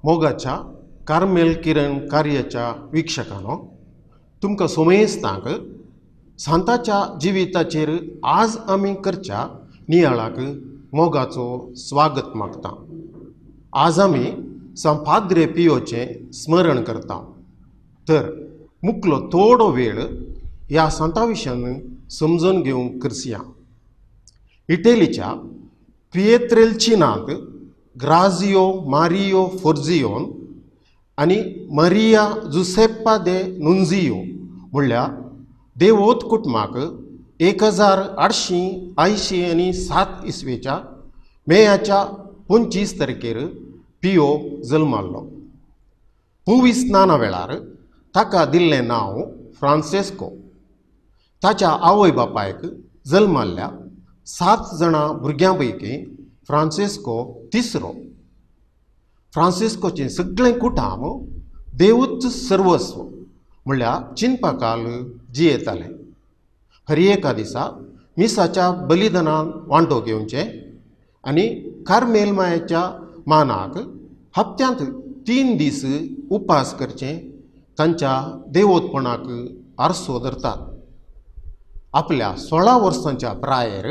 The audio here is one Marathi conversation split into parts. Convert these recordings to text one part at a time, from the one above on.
मोगाच्या कार्मेल किरण कार्याच्या वीक्षकांनो, तुमकां सोमेस्तांक सांताच्या जिविताचेर आज आमी करच्या नियाळाक मोगाचो स्वागत मागता. आज आमी संपाद्रे पियोचें स्मरण करता. तर मुखलो थोडो वेळ ह्या संता विशयान समजून घेवंक करया. इटलीच्या पिएट्रेलचिनांत ग्राजियो मारियो फोर्जियोन आनी मारिया जुसेप्पा दे नुंजियो म्हणल्यार देवोत कुटुंबाक 1887 इसवेच्या मेयाच्या 25 तारखेर पियो जल्मालो. पुविस्नाना वेळार ताका दिल्लें नांव फ्रांसेस्को. ताच्या आवय बापायक जल्माल्ल्या 7 जाणां भुरग्यां पैकी फ्रांसेस्को तिसरो. फ्रांसेस्कोचें सगळें कुटुंब देवूच सर्वस्व म्हणल्यार चिंतपाकाल जियेतालें. हर एका दिसा मिसाच्या बलिदानान वांटो घेवचें आनी कार्मेल मायेच्या मानाक हप्त्यांत 3 दीस उपास करचें तांच्या देवोतपणाक आरसो धरतात. आपल्या 16 वर्सांच्या प्रायेर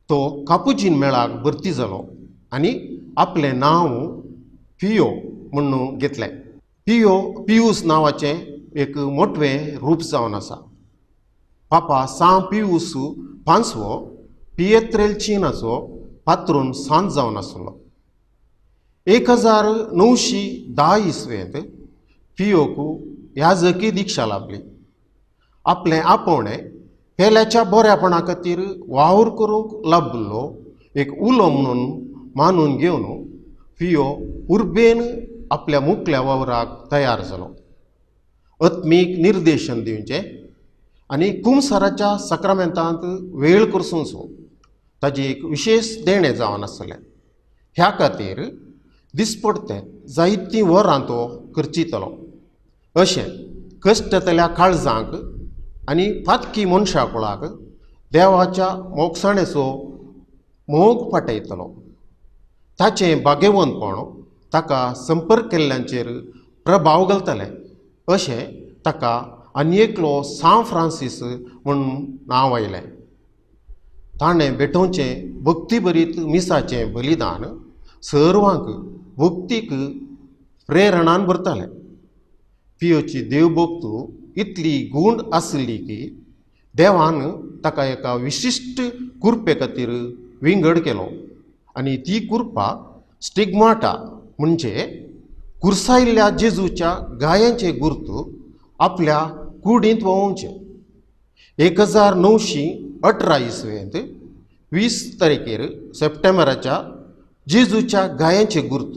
तो कापुजीन मेळाक भरती जालो आनी आपलें नांव पियो म्हणून घेतलें. पियूस नांवाचें एक मोठवें रूप जावन आसा. पापा सान पियूस पांचवो पिएट्रेलचिनाचो पात्रोन सांत जावन आसलो. 1910 इसवेंत पियोक याजकी दिक्षा लाभली. आपलें आपोवणें पेल्याच्या बऱ्यापणा खातीर वावर करूंक लाभलो एक उलो म्हणून मानून घेवन पियो उर्बेन आपल्या मुखल्या वावराक तयार जालो. आत्मीक निर्देशन दिवचें आनी कुमसाराच्या सक्रामेंतांत वेळ करचो ताजें एक विशेष देणें जावन आसलें. ह्या खातीर दिसपडतें जायतीं वरां तो करचितलो. अशें कश्टतल्या काळजांक आनी पातकी मनशा कुळाक देवाच्या मोगसाणेचो मोग पाटयतलो. ताचें बागेवंतपण ताका संपर्क केल्ल्यांचेर प्रभाव घालतलें अशें ताका आनी एकलो सान फ्रांसीस म्हणून नांव आयलें. ताणें भेटोवचें भक्तीभरीत मिसाचें बलिदान सर्वांक भक्तीक प्रेरणान भरतालें. पियोची देवभक्त इतली गूण आसली की देवान ताका एका विशिश्ट कुरपे खातीर विंगड केलो आनी ती कुरपा स्टिग्माटा म्हणजे कुरसायिल्ल्या जेजूच्या गायांचे गुर्त आपल्या कुडींत वोवचें. 1918 इसवेंत 20 तारखेर सप्टेंबराच्या जेजूच्या गायांचे गुर्त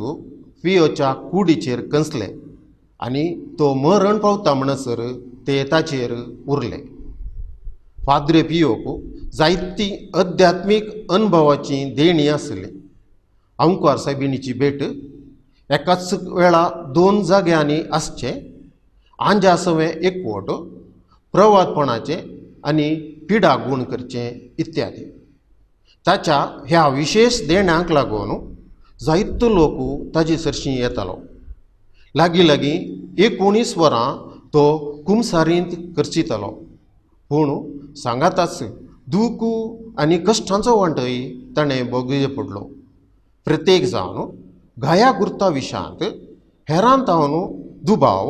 पियोच्या कुडीचेर कंसले आनी तो मरण पावता म्हणसर ते ताचेर उरले. पाद्रे पियोक जायतीं अध्यात्मीक अनुभवाची देणी आसली. आंकुवार सायबिणीची भेट एकाच वेळा 2 जाग्यांनी आसचें, आंजा सवें एकवट, प्रवादपणाचें आनी पिडा गूण करचें इत्यादी. ताच्या ह्या विशेष देण्यांक लागून जायतो लोक ताजे सरशीं येतालो. लागीं 19 वरां तो कुमसारींत करचितलो. पूण सांगाताच दूख आनी कश्टांचो वांटय ताणें भोगचो पडलो. प्रत्येक जावन गाया गुर्ता विशयांत हेरां तावन दुबाव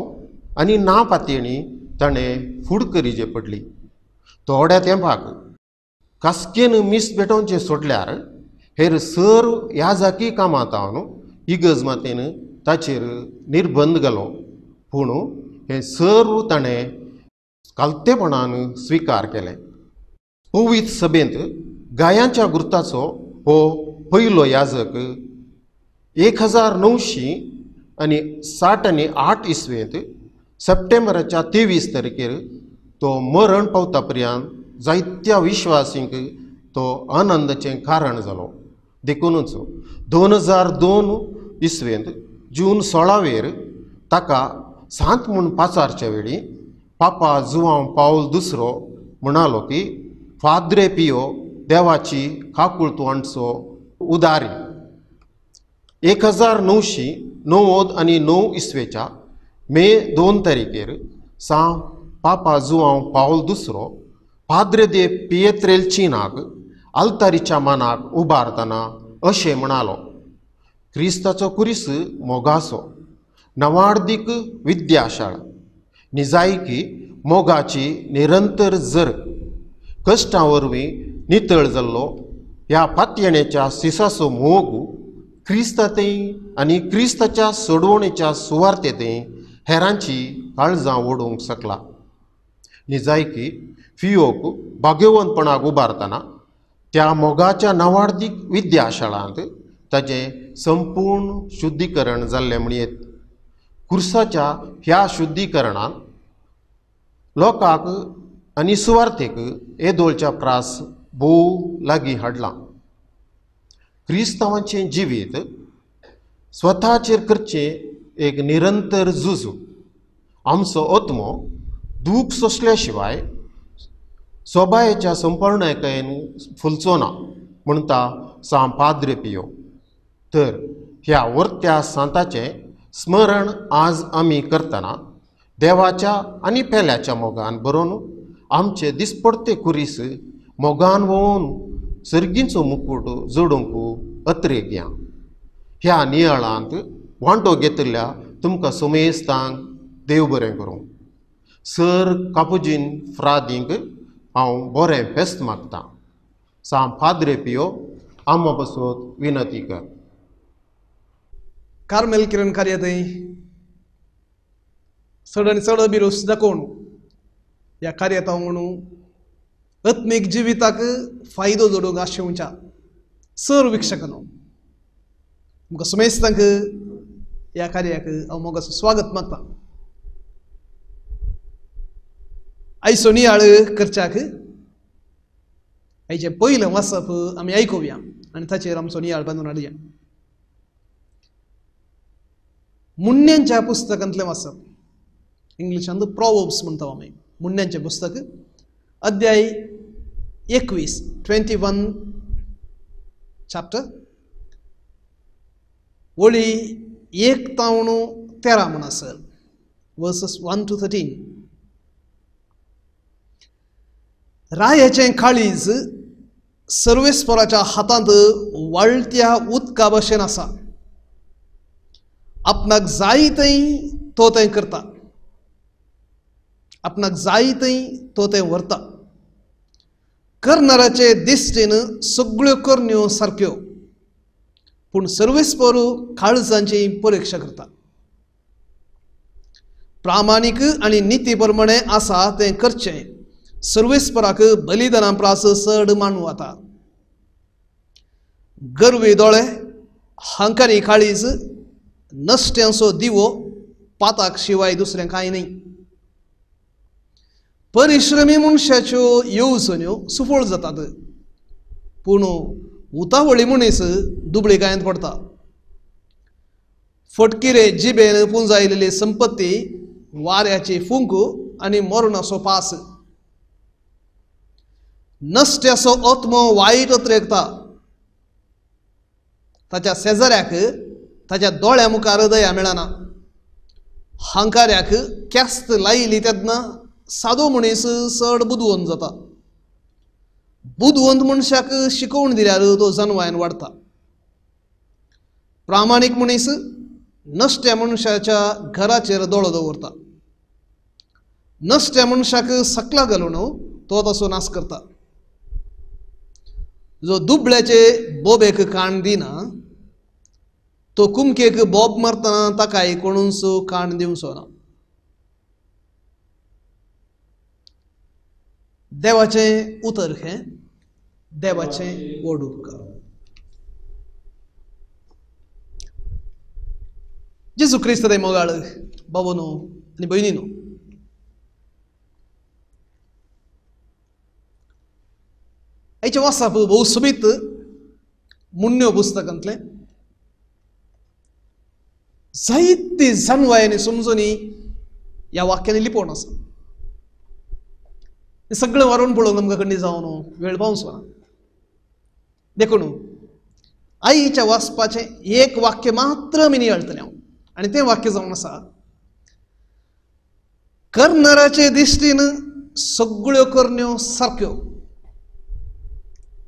आनी नापातेणी ताणें फूड करीचे पडली. थोड्या तेंपाक कास्केन मीस भेटोवचें सोडल्यार हेर सर याजाकी कामां तावन इगज मातेन ताचेर निर्बंध घालो. पूण हें सर्व ताणें कालतेपणान स्विकार केलें. पवित्र सभेंत गायांच्या गुर्ताचो हो पयलो याजक 1968 इसवेंत सप्टेंबराच्या 23 तारखेर तो मरण पावता पर्यंत जायत्या विश्वासींक तो आनंदाचें कारण जालो. देखूनच 2002 इसवेंत जून 16 ताका सांत म्हूण पाचारचे वेळी पापा जुआंव पावल II म्हणालो की पाद्रे पियो देवाची काकुळतवणचो उदारी. 1900 1909 इसवेच्या मे 2 तारखेर सांव पापा जुआंव पावल दुसरो पाद्रे दे पियेत्रेलचिनाक आल्तारीच्या मानाक उबारतना अशें म्हणालो, क्रिस्ताचो कुरीस मोगाचो, नवार्दीक विद्याशाळा, निजायकी मोगाची निरंतर जर कश्टां वरवीं नितळ जाल्लो ह्या पातयेण्याच्या सिसाचो मोग क्रिस्तातेय आनी क्रिस्ताच्या सोडवणेच्या सुवार्थेतेय हेरांची काळजां ओडूंक शकला. निजायकी फियोक भाग्यवंतपणाक उबारतना त्या मोगाच्या नवार्दीक विद्याशाळांत ताचें संपूर्ण शुद्धीकरण जाल्लें म्हणयेत. कुर्साच्या ह्या शुद्धीकरणान लोकांक आनी सुवार्थेक येदोळच्या प्रास भोव लागीं हाडला. क्रिस्तांवांचें जिवीत स्वताचेर करचें एक निरंतर झूज. आमचो आत्मो दूख सोंसल्या शिवाय सोबायेच्या संपूर्णतायेन फुलचो ना म्हणटा सांव पाद्रे पियो. तर ह्या वर्त्या सांताचें स्मरण आज आमी करतना देवाच्या आनी पेल्याच्या मोगान बरोवन आमचे दिसपडते कुरीस मोगान व्होवन सर्गीचो मुकूट जोडूंक अत्रेक या. ह्या नियाळांत वांटो घेतिल्ल्या तुमकां सोमेस्तांक देव बरें करूं. सर कापुजीन फ्रादींक हांव बरें फेस्त मागतां. सांव पाद्रे पियो आम्हा बसोत विनंती कर. कार्मेल किरण कार्यातय चड आनी चड अभिरूच दाखोवन ह्या कार्यात हांव म्हणून आत्मीक जिविताक फायदो जोडूंक आशेवच्या सर विक्षकांनो तुमकां समेस्तांक ह्या कार्याक हांव मोगाचो स्वागत मागतां. आयचो नियाळ करच्याक आयचें पयलें वाचप आमी आयकुया आनी ताचेर आमचो नियाळ बांदून हाडया. मुन्यांच्या पुस्तकांतलें वाचप, इंग्लिशांत प्रॉवर्ब्स म्हणटा आमी. मुन्यांचें पुस्तक अध्याय 21 चॅप्टर वळी 1 ते 13 म्हण आसत. Versus 1 to 13. रायाचें काळीज सर्वेस्पराच्या हातांत वाळत्या उदका भशेन आसा. आपणाक जाय थंय तो तें करता, आपणाक जाय थंय तो तें व्हरता. करणाऱ्याचे दिश्टीन सगळ्यो करण्यो सारक्यो, पूण सर्वेस्पर काळजांची परीक्षा करता. प्रामाणीक आनी निती प्रमाणे आसा तें करचें सर्वेस्पराक बलिदाना प्रास चड मानू आता. गर्वी दोळे, हांकारी काळीज, नश्ट्यांचो दिवो पाताक शिवाय दुसरें कांय न्ही. परिश्रमी मनशाच्यो येवजण्यो सुफळ जातात, पूण उतावळी मनीस दुबळीकायेंत पडटा. फटकिरे जिबेन पुंजायलेली संपत्ती वाऱ्याची फुंक आनी मरणाचो पास. नश्ट्याचो आत्मो वायट अत्रेकता, ताच्या शेजाऱ्याक ताच्या दोळ्या मुखार दया मेळना. हांकार्याक क्यास्त लायली तेन्ना सादो मनीस चड बुदवंत जाता. बुदवंत मनशाक शिकोवण दिल्यार तो जनवायन वाडटा. प्रामाणीक मनीस नश्ट्या मनशाच्या घराचेर दोळो दवरता. नश्ट्या मनशाक सकला घालून तो तसो नाश करता. जो दुबळ्याचे बोबेक काण दिना तो कुमकेक बोब मारतना ताकाय कोणूच काण दिवचो ना. देवाचें उतर हें देवाचें व्हड उपकार. जेजू क्रिस्त रे मोगाळ बाबोनो आनी भयणीनो, आयचें वाचप भोव सोबीत मुन्यो पुस्तकांतलें. जायती जानवायांनी समजुनी ह्या वाक्यांनी लिपोवन आसा. सगळें वारून पळोवंक आमकां खंडी जावं न्हू, वेळ पावचो ना. देखून आईच्या वाचपाचें एक वाक्य मात्र आमी नियाळटलें हांव. आणि ते वाक्य जावन आसा, करणाऱ्याचे दिश्टीन सगळ्यो करण्यो सारक्यो.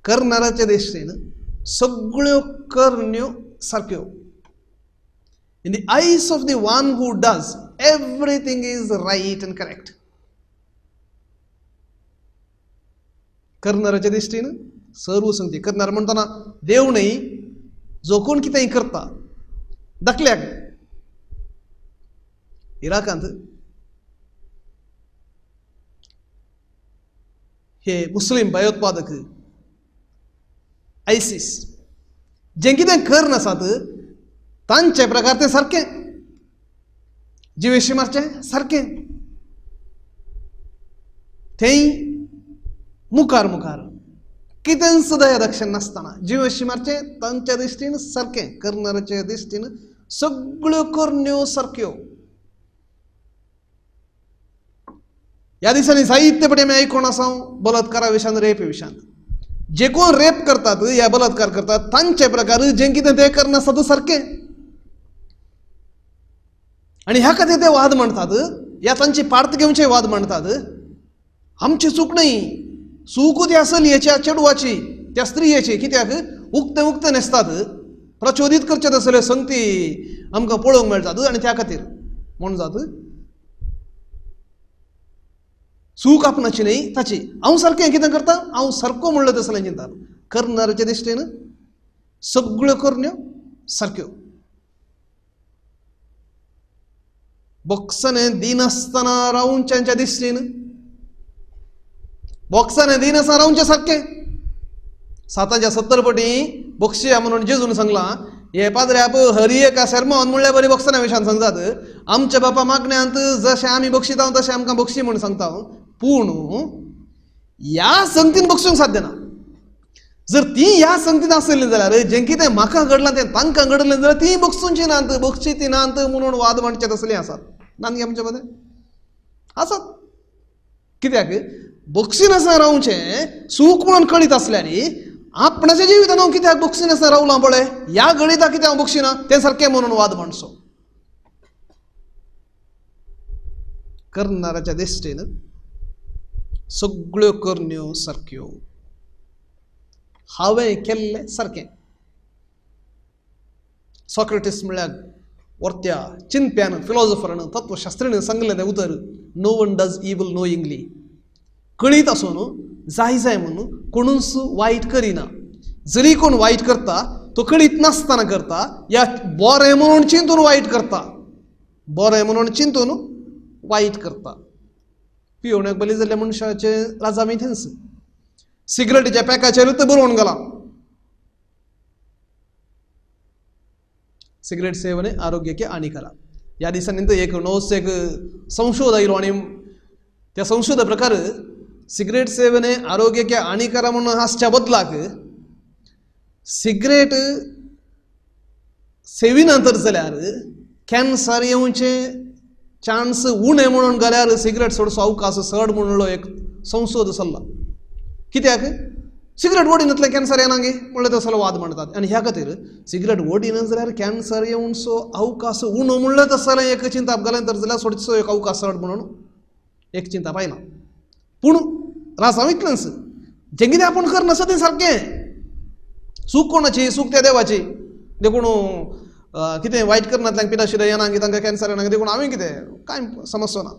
करणाऱ्याचे दिश्टीन सगळ्यो करण्यो सारक्यो. In the eyes of the one who does, everything is right and correct. करणाऱ्याच्या दृष्टीनं सर्व संगती. करणार म्हणताना देव नाही, जो कोण कितेंय करता. दाखल्याक इराकांत हे मुस्लिम भयोत्पादक आयसिस जे कितें करन आसात तांचे प्रकार ते सारखे, जिवेशी मारचे सारखे. थंय मुखार मुखार कितें सुद्धा दक्षिण नासतना जिवेशी मारचे तांच्या दृश्टीन सारखे, करणाऱ्याच्या दृश्टीन सगळ्यो करण्यो सारक्यो. ह्या दिसांनी साहित्य पटी आमी आयकोन आसा बलात्कारा विशयान, रेप विशयान. जे कोण रेप करतात या बलात्कार करतात तांचे प्रकार जे कितें ते करना आसता सारखे. आणि ह्या खातीर ते वाद म्हणतात, या तांची पार्थ घेवचे वाद म्हणतात, आमची चूक नाही, चूक ती आसली हेच्या चेडवाची, त्या स्त्रियेची. कित्याक उक्ते उक्ते न्हेसतात, प्रचोदीत करचे तसले संगती आमकां पळोवंक मेळटात. आणि त्या खातीर म्हण जात चूक आपणाची न्ही ताची. हांव सारकें कितें करता, हांव सारको म्हणलो तसलें चिंता. करणाऱ्याचे दिश्टेन सगळ्यो करण्यो सारक्यो. बॉक्साने दिन आसतना रावूंच्या दिश्टीन बॉक्साने दिन आसतना रावूंचे सारखे. 770 पटी बक्षी म्हणून जेजून सांगला, हे पाद्र्याप हरी एका शर्मोन म्हणल्यार बरी बक्षांच्या विशयान सांगतात. आमच्या बापा मागण्यांत जशें आमी बक्षीता तशें आमकां बक्षी म्हणून सांगता. पूण ह्या संगतीन बक्षूंक साध्य ना. जर ती ह्या संगतीन आसली जाल्यार जें कितें म्हाका घडलां तें तांकां घडलें जाल्यार ती बक्षूंची नांत, बक्षी ती नांत म्हणून वाद म्हणचे तसले आसात. नांगे आमचे मदें आसात. कित्याक बक्षीन आसा रावचें सूख म्हणून कळीत आसल्यार आपणाच्या जिवितान हांव कित्याक बक्षीन आसा रावलां पळय, ह्या घडीता कित्याक हांव बक्षिना तें सारकें म्हणून वाद म्हणचो. करणाऱ्याच्या दिश्टेन सगळ्यो करण्यो सारक्यो. हांवें केल्लें सारकें. सॉक्रेटिस म्हळ्यार वर्त्या चिंत्यान, फिलॉसॉफरान, तत्वशास्त्रीन सांगलें तें उतर, नो वन डज इवल नोइंगली. कळीत आसून जाय जाय म्हणून कोणूच वायट करिना. जरी कोण वायट करता तो कळीत नासतना करता, या बरें म्हणून चिंतून वायट करता, बरें म्हणून चिंतून वायट करता. पिवण्याक बली जाल्ल्या मनशाचे राजामी थेंस. सिगरेटीच्या पॅकाचेर तो बरोवन गेला, सिगरेट सेवने आरोग्य के हानिकारक. ह्या दिसांनी एक नवोच एक संशोध आयलो आणि त्या संशोधा प्रकार सिगरेट सेवने आरोग्य के हानिकारक म्हणून आसच्या बदलाक सिगरेट सेविना तर जाल्यार कॅन्सर येवचे चान्स उणे म्हणून गेल्यार सिगरेट सोडचो अवकाश चड म्हणलो एक संशोध चल्ला. कित्याक सिगरेट ओडिनातले कॅन्सर येनागे म्हणले तसलो वाद म्हणटात. आनी ह्या खातीर सिगरेट ओडिना जाल्यार कॅन्सर येवचो अवकाश उणो म्हणले तसलें एक चिंता घालें तर जाल्यार सोडचो एक अवकाश चड म्हणून एक चिंता पायना. पूण रासांव इतलेंच, जें कितें आपूण करनासा तें सारकें. सूख कोणाची, सूख त्या देवाची. देखून कितें वायट करनातल्यांक पिडाशिरा येनागे, तांकां कॅन्सर येनागे, देखून हांवें कितें कांय समस्या ना.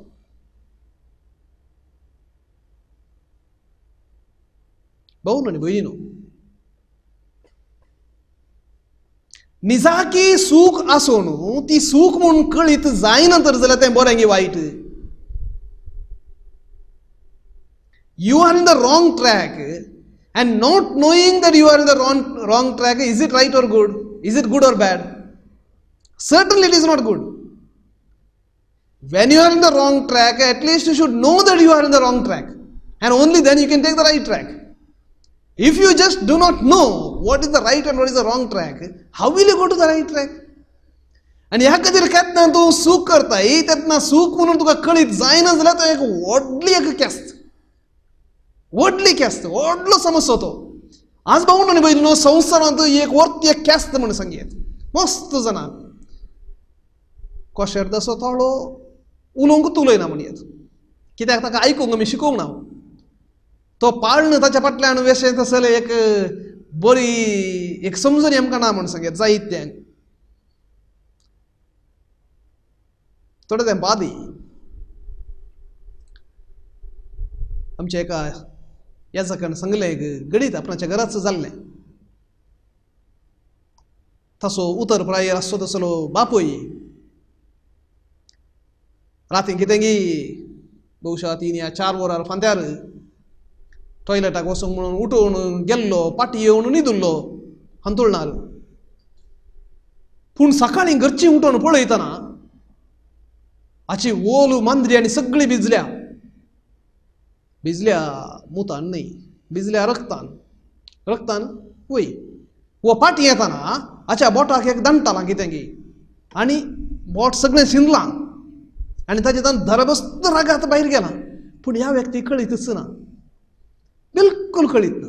भाऊ न्हू भयणी न्हू, निजाकी सूख आसून ती सूख म्हणून कळीत जायना तर जाल्यार तें बरें गी वायट. You are in the wrong track and not knowing that you are in the wrong track, is it right or good? Is it good or bad? Certainly it is not good. When you are in the wrong track, at least you should know that you are in the wrong track, and only then you can take the right track. If you just do not know what is the right and what is the wrong track, how will you go to the right track? आणि ह्या खातीर केन्ना तूं सूख करताय तेन्ना सूख म्हणून तुका कळीत जायना जाल्यार तो एक व्हडली एक केस्त, व्हडली केस्त, व्हडलो समस्या तो. आज भाऊ न्हू भयणीनो, संवसारांत एक व्हडली एक केस्त म्हणून सांगयत. मस्त जाणा कशेर तसो थोडो उलोवंक उलयना म्हणयात, कित्याक ताका आयकूंक आमी शिकोवंक ना. तो पाळणो ताच्या फाटल्यान वेशेत आसले एक बरी एक समजून आमकां ना म्हण सांगयात जायत्यांक. थोडे तेंप आदीं आमच्या एका याजकान सांगलें एक गणित आपणाच्या घराच जाल्लें. तसो उतर प्रायर आसचो तसलो बापूय राती कितें गी बहुशा 3 या 4 वरां फांत्यार टॉयलेटाक वचूंक म्हणून उठून गेल्लो, पाटी येवन न्हिदुल्लो हांतुळणार. पूण सकाळीं घरचीं उठून पळयतना हाची ओल मांद्री आनी सगळीं भिजल्या. भिजल्या मुतान न्हय, भिजल्या रक्तान. रक्तान वय वो पाटी येतना हाच्या बोटाक एक दांटलां कितें गी आनी बोट सगळें शिनलां आनी ताचेतान धरबस्त रागात भायर गेला. पूण ह्या व्यक्तीक कळीतच ना, बिलकुल कळीत ना.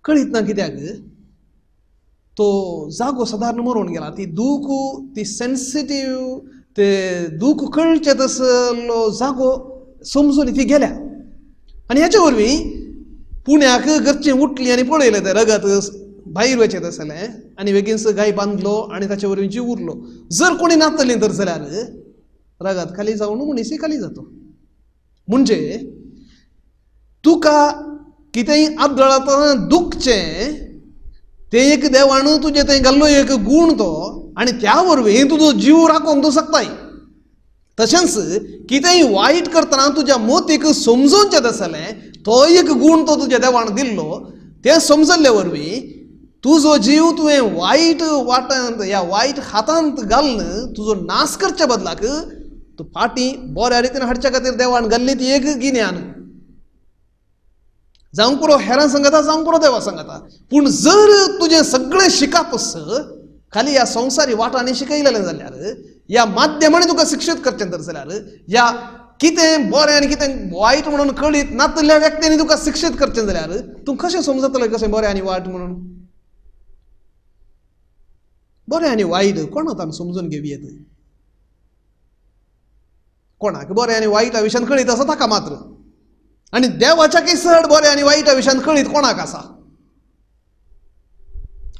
कळीत ना कित्याक तो जागो सादारण मरून गेला. ती दूख, ती सेन्सिटीव, ते दूख कळचे तसलो जागो समजून ती गेल्या. आनी हेच्या वरवीं पुण्याक घरचीं उठलीं आनी पळयलें तें रगत भायर वचत आसलें आनी बेगीनसो गाय बांदलो आनी ताचे वरवीं जीव उरलो. जर कोणी नातलीं तर जाल्यार रगत खाली जावन मनीसय खाली जातो. म्हणजे तुका कितेंय आदळतना दुखचें तें एक देवान तुजे थंय घाल्लो एक गूण तो, आनी त्या वरवीं तुजो जीव राखोंक तूं शकताय. तशेंच कितेंय वायट करतना तुज्या मोतीक समजोवचें आसलें, तो एक गूण तो तुज्या देवान दिल्लो. तें समजल्ले वरवीं तुजो जीव तुवें वायट वाटांत ह्या वायट हातांत घालन तुजो नाश करच्या बदलाक तूं फाटीं बऱ्या रितीन हाडच्या खातीर देवान घाल्ली ती एक गिन्यान. जावंक पुरो हेरां सांगता, जावंक पुरो देवा सांगता. पूण जर तुजें सगळें शिकापस खाली ह्या संवसारी वाटांनी शिकयलेलें जाल्यार, ह्या माध्यमांनी तुका शिक्षीत करचें तर जाल्यार, ह्या कितें बरें आनी कितें वायट म्हणून कळीत नातल्या व्यक्तींनी तुका शिक्षीत करचें जाल्यार तूं कशें समजतलें कशें बरें आनी वायट म्हणून. बरें आनी वायट कोणाक समजून घेवयेत. कोणाक बरें आनी वायटा विशयान कळीत आसा ताका मात्र. आनी देवाच्या चड बरें आनी वायटा विशयान कळीत कोणाक आसा.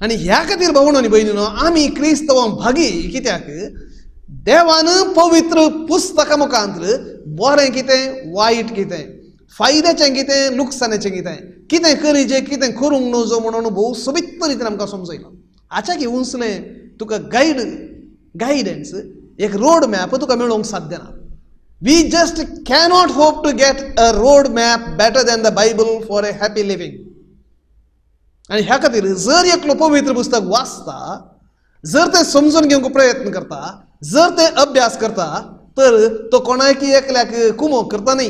आनी ह्या खातीर भावनो आनी भयणीनो आमी क्रिस्तवां भागी. कित्याक देवान पवित्र पुस्तका मुखांत बरें कितें वायट कितें, फायद्याचें कितें लुकसानाचें कितें, कितें करीचें कितें करूंक नजो म्हणून भोव सोबीत रितीन आमकां समजयलां. हाच्या की उंचलें तुका गायडन्स एक रोड मॅप तुका मेळोवंक साध्य ना. We just cannot hope to get a road map better than the Bible for a happy living. आणि ह्या खातीर जर एकलो पवित्र पुस्तक वाचता, जर ते समजून घेवंक प्रयत्न करता, जर ते अभ्यास करता, तर तो कोणायकी एकल्याक कुमोक करता न्ही.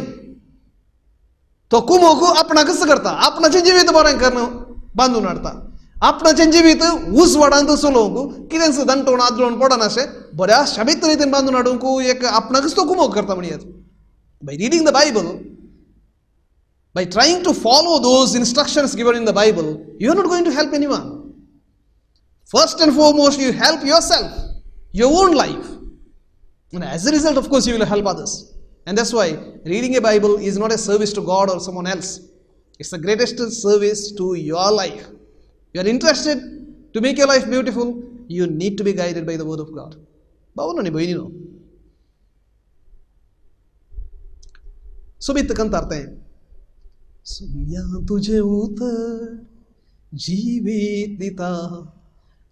तो कुमोक आपणाकच करता, आपणाचें जिवीत बरें करून बांदून हाडटा. आपणाचें जिवीत उजवाडांत चलोवंक कितें सुद्दां दांटोवन आदळोवन पडना अशें बऱ्या शाबीत रितीन बांदून हाडूंक एक आपणाकच तो कुमोक करता म्हणयात. By reading the Bible, by trying to follow those instructions given in the Bible, you are not going to help anyone. First and foremost, you help yourself, your own life. And as a result, of course, you will help others. And that's why reading a Bible is not a service to God or someone else. It's the greatest service to your life. You are interested to make your life beautiful, you need to be guided by the word of God. भावनो न्ही भयणीनो, सोबीत कंतार तें सुम्या तुझे उतर जिवीत दिता,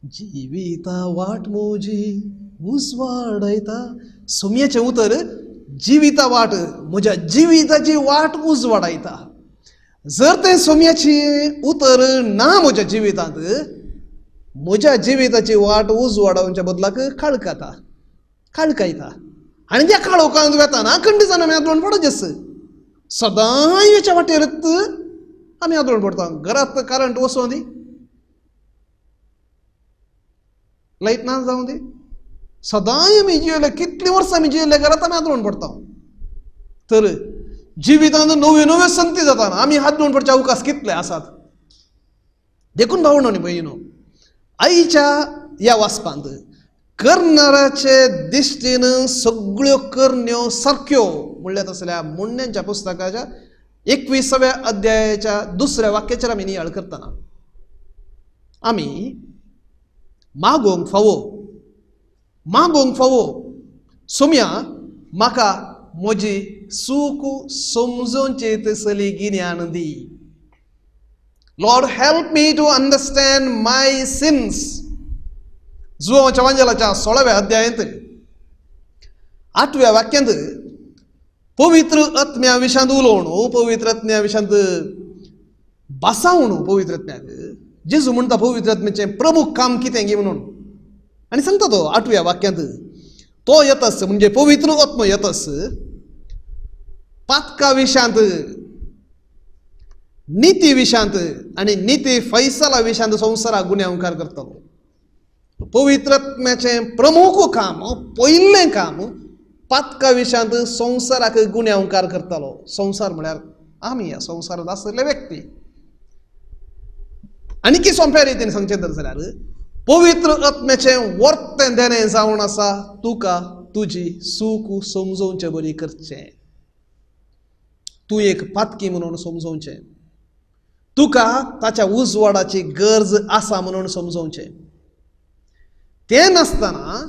जिविता वाट मोजी उजवाडयता. सुम्याचें उतर जिविता वाट, म्हज्या जिविताची वाट उजवाडयता. जर तें सुम्याची उतर ना म्हज्या जिवितांत, म्हज्या जिविताची वाट उजवाडोवच्या बदलाक काळकायता. आनी त्या काळोखांत वेताना खंड जावन आमी आदळून पडोचेस. सदां हेच्या वाटेरच आमी आदळून पडटा. घरांत करंट वचों दी, लायट ना जावं दी, सदां आमी जियेले, कितलीं वर्सां आमी जियेले घरांत आमी आदळून पडटा. तर जिवितांत नव्यो नव्यो संती जाताना आमी आदळून पडचे अवकाश कितले आसात. देखून भावनो न्ही भयणीनो, आईच्या ह्या वाचपांत करणाऱ्याचे दिश्टीनं सगळ्यो करण्यो सारक्यो म्हणल्यात असल्या मुंड्यांच्या पुस्तकाच्या 21व्या अध्यायाच्या 2ऱ्या वाक्याचेर आमी नियाळ करतना आमी मागोंक फावो सोम्या म्हाका म्हजी चूक समजोवचे तसली गिन्यान दी. Lord help me to understand my sins. जुवांच्या वांजेलाच्या 16व्या अध्यायांत 8व्या वाक्यांत पवित्र आत्म्या विशांत उलोवणू, पवित्र आत्म्या विशांत बासावणू पवित्र आत्म्याक जेजू म्हणटा पवित्र आत्म्याचें प्रमुख काम कितें गी म्हणून. आनी सांगता तो 8व्या वाक्यांत तो येतस म्हणजे पवित्र आत्मो येतस पातका विशांत, नीती विशांत आनी नीती फैसला विशांत संवसाराक गुन्यांवकार करतलो. पवित्र आत्म्याचें प्रमुख काम, पयलें काम पातका विशांत संवसाराक गुन्यांवकार करतलो. संवसार म्हळ्यार आमी ह्या संवसारांत आसले व्यक्ती. आनी सोंप्या रितीन सांगचें तर जाल्यार पवित्र आत्म्याचें वर्तें देणें जावन आसा तुका तुजी चूक समजोवचें बरी करचें. तूं एक पातकी म्हणून समजोवचें, तुका ताच्या उजवाडाची गरज आसा म्हणून समजोवचें. तें नासतना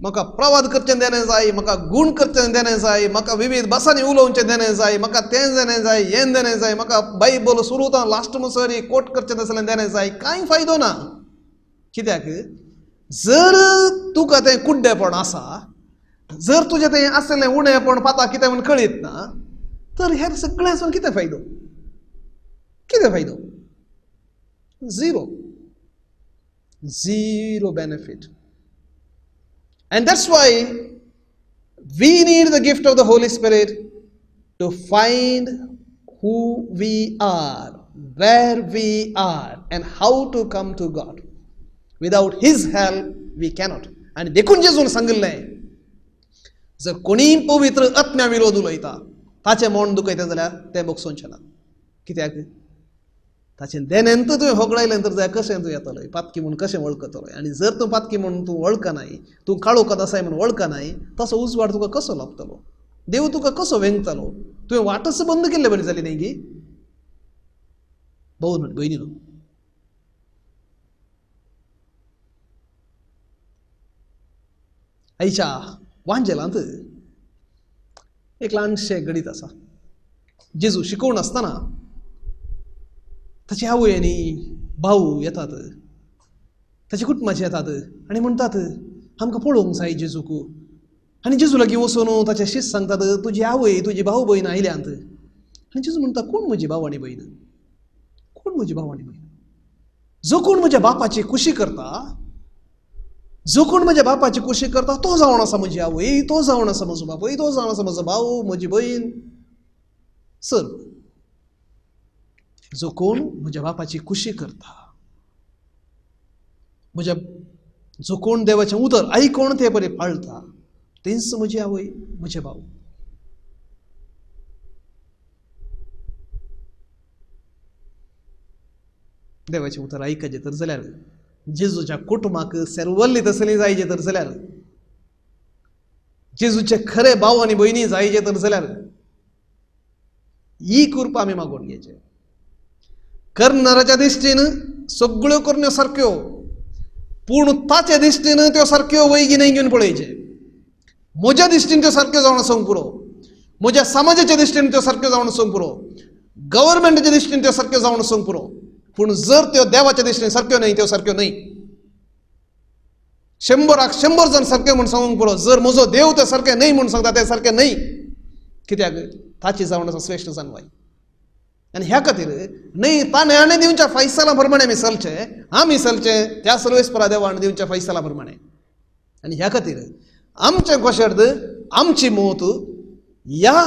म्हाका प्रवाद करचें देणें जाय, म्हाका गूण करचें देणें जाय, म्हाका विविध भासांनी उलोवचें देणें जाय, म्हाका तें देणें जाय, हें देणें जाय, म्हाका बायबल सुरूतां लास्ट मसरी कोट करचें तसलें देणें जाय, कांय फायदो ना. कित्याक जर तुका तें कुड्डेपण आसा, जर तुजें तें आसलें उणेंपण पाता कितें म्हूण कळीत ना, तर हेर सगळ्यांसून कितें फायदो? कितें फायदो? Zero benefit. And that's why we need the gift of the Holy Spirit to find who we are, where we are, and how to come to God. Without His help, we cannot. आणि देखून जेजून सांगिल्लें, जर कोणी पवित्र आत्म्या विरोध उलयता, ताचें मन दुखयता जाल्यार तें बोगसोवचें ना. कित्याक? ताचें देणेंत तुवें होगडायलें तर जाय कशें तूं येतलोय, पातकी म्हणून कशें वळखतलोय. आनी जर तूं पातकी म्हणून तूं वळखनाय, तूं काळो कदासाय म्हणून वळखनाय, तसो उजवाड तुका कसो लाभतलो? देव तुका कसो वेंगतलो? तुवें वाटच बंद केल्ले बरी जाली न्ही गी? भाऊ भयणीनो, आयच्या वांजेलांत एक ल्हानशें गणीत आसा. जेजू शिकोवन आसतना ताची आवय आनी भाऊ येतात, ताचे कुटुंबाचे येतात आनी म्हणटात आमकां पळोवंक जाय जेजूक. आनी जेजू लागीं वचून ताचे शिश्य सांगतात तुजी आवय तुजी भाऊ भयण आयल्यांत. आनी जेजू म्हणटा कोण म्हजी भाव आनी भयण? कोण म्हजी भाव आनी भयण? जो कोण म्हज्या बापाची कुशी करता, जो कोण म्हज्या बापाची कुशी करता तो जावन आसा म्हजी आवय, तो जावन आसा म्हजो बापूय, तो जावन आसा म्हजो भाऊ, म्हजी भयण. सर, जो कोण म्हज्या बापाची कुशी करता, जो कोण देवाचें उतर आयकोण तें बरें पाळटा, तेंच म्हजी आवय म्हजे भाव. देवाचें उतर आयकचें तर जाल्यार, जेजूच्या कुटुंबाक सेरवल्ली तसली जायचे तर जाल्यार, जेजूचे खरे भाव आनी भयणी जायचे तर जाल्यार ही कृपा आमी मागून घेवचे. करणाऱ्याच्या दिश्टीन सगळ्यो करण्यो सारक्यो, पूण ताचे दिश्टीन त्यो सारक्यो वैगी न्हय घेवन पळयचे. म्हज्या दिश्टीन त्यो सारक्यो जावन आसूंक पुरो, म्हज्या समाजाच्या दिश्टीन त्यो सारक्यो जावन आसूंक पुरो, गव्हर्मेंटाच्या दिश्टीन त्यो सारक्यो जावन आसूंक पुरो. पूण जर त्यो देवाच्या दिश्टीन सारक्यो न्हय, त्यो सारक्यो न्हय. 100 जण सारके म्हूण सांगूंक पुरो, जर म्हजो देव ते सारके न्हय म्हूण सांगता ते सारके न्हय. कित्याक? ताची जावन आसा श्रेश्ठ जानवाय. आनी ह्या खातीर न्हय ताणें दिवच्या फैसला प्रमाणे आमी चलचे त्या सर्वेस्परा देवान दिवच्या फैसला प्रमाणे. आनी ह्या खातीर आमचें गोशर्द, आमची मोत ह्या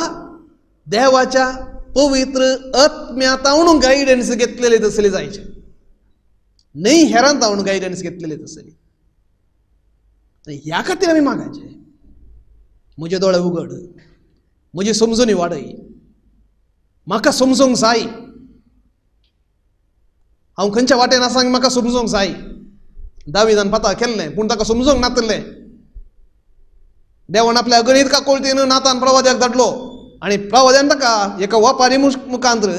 देवाच्या पवित्र आत्म्यातावण गायडन्स घेतलेली तसली जायचे, न्हय हेरांतावण गायडन्स घेतलेली तसली. ह्या खातीर आमी मागायचे, म्हजे दोळे उगड, म्हजी समजुनी वाडय, म्हाका समजूंक जाय, हांव खंयच्या वाटेन आसा म्हाका समजूंक जाय. दाविदान पाता केल्लें पूण ताका समजूंक नातलें. देवान आपल्या अगणित काकुळटीन नातान प्रवाद्याक धाडलो आनी प्रवाद्यान ताका एका वापारी मुखांतर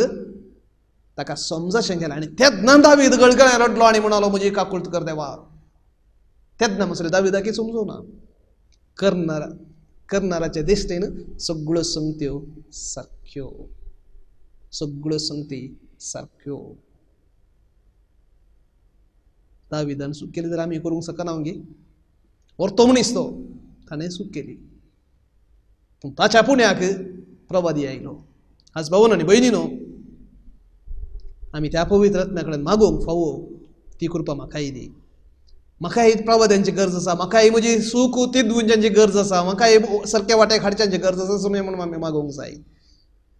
ताका समजशें केलें आनी तेन्ना दावीद गळगळ्यान रडलो आनी म्हणलो म्हजी काकुळट कर देवा. तेन्ना म्हणसर दाविदाक समजूना करणाराच्या दिश्टेन सगळ्यो संगत्यो सारक्यो, सगळ्यो संगती सारक्यो. दाविदान चूक केली तर आमी करूंक शकना गे. व्हरतो मनीस तो ताणें चूक केली पूण ताच्या पुण्याक प्रवादी आयलो. आज भावन आनी भयणीनो, आमी त्या पवित्र आत्म्या कडेन मागोवंक फावो ती कृपा म्हाकाय दी. म्हाकाय प्रवाद्यांची गरज आसा, म्हाकाय म्हजी सूख तिदवुंजांची गरज आसा, म्हाकाय सारक्या वाट्याक हाडच्यांची गरज आसा. सुमे म्हणून आमी मागोवंक जाय.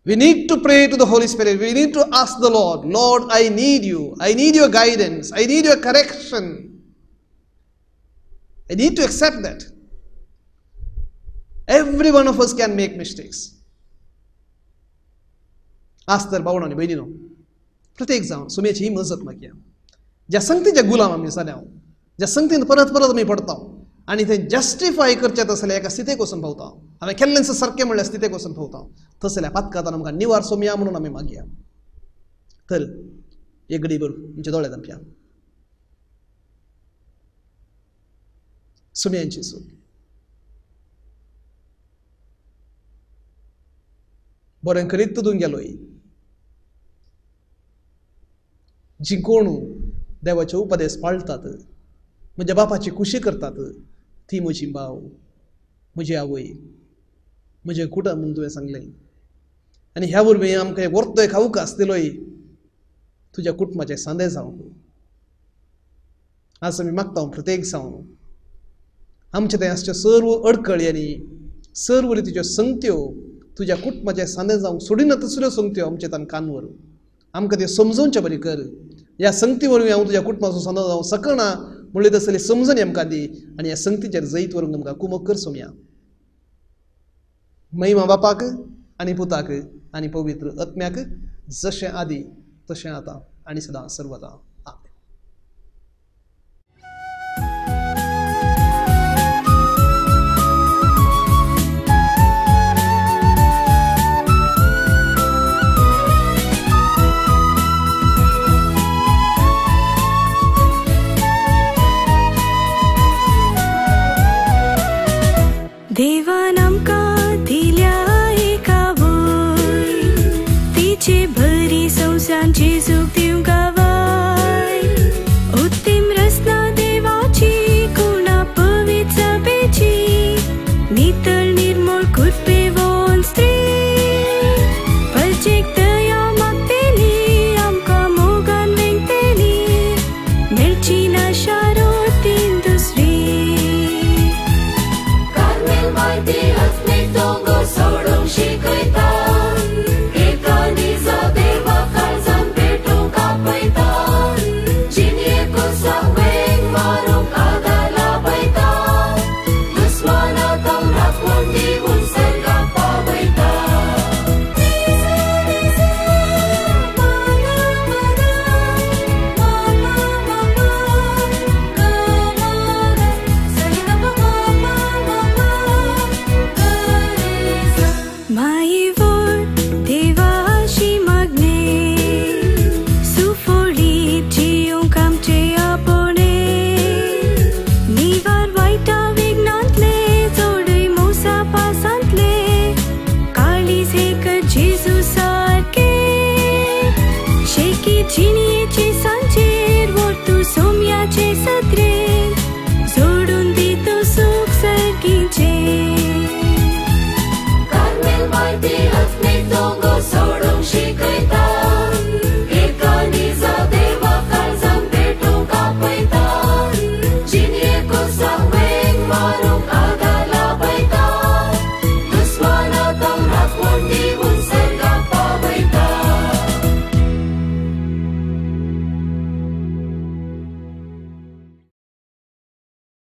We need to pray to the Holy Spirit. We need to ask the Lord, Lord, I need you. I need your guidance. I need your correction. I need to accept that. Every one of us can make mistakes. आज तर भावणांनी बहिणीनो, प्रत्येक जावन सुमेची ही मजत मागया. ज्या संगतीचे गुलाम आमी जाल्या, ज्या संगतीन परत परत आमी पडता आनी ते जस्टिफाय करचें तसले एका स्थितेक वचून पावता. हांवें केल्लेंच सारकें म्हणल्यार स्थितेक वचून पावता. तसल्या पातकातान आमकां निवार सोमया म्हणून आमी मागया. तर एक घडी भर तुमचे दोळे धांपया. सुमयांची सूख बरें करीत तुदून गेलोय. जी कोण देवाचे उपदेश पाळटात, म्हज्या बापाची कुशी करतात, ती म्हजी भाव, म्हजी आवय, म्हजें कुटुंब म्हणून तुवें सांगलें. आनी ह्या वरवीं आमकां एक वर्तो एक अवकाश दिलोय तुज्या कुटुंबाचें सांदे जावंक. आज आमी मागता प्रत्येक जावन आमचे ते असच्यो सर्व अडखळी आनी सर्व रितीच्यो संगत्यो तुज्या कुटुंबाचें सांदे जावंक सोडिना तसल्यो संगत्यो आमचे तान कानवर आमकां त्यो समजोवचे बरी कर. ह्या संगती वरवीं हांव तुज्या कुटुंबाचो सांदो जावंक सकना म्हणली तसली समजणी आमकां दी आनी ह्या संगतीचेर जैत व्हरूंक आमकां कुमक कर सोमया. महिमा बापाक आनी पुताक आनी पवित्र आत्म्याक जशें आदी तशें आतां आनी सदां सर्वदा. देवान आमकां दिल्या एका वय, तिचे भरी संवसार जेजू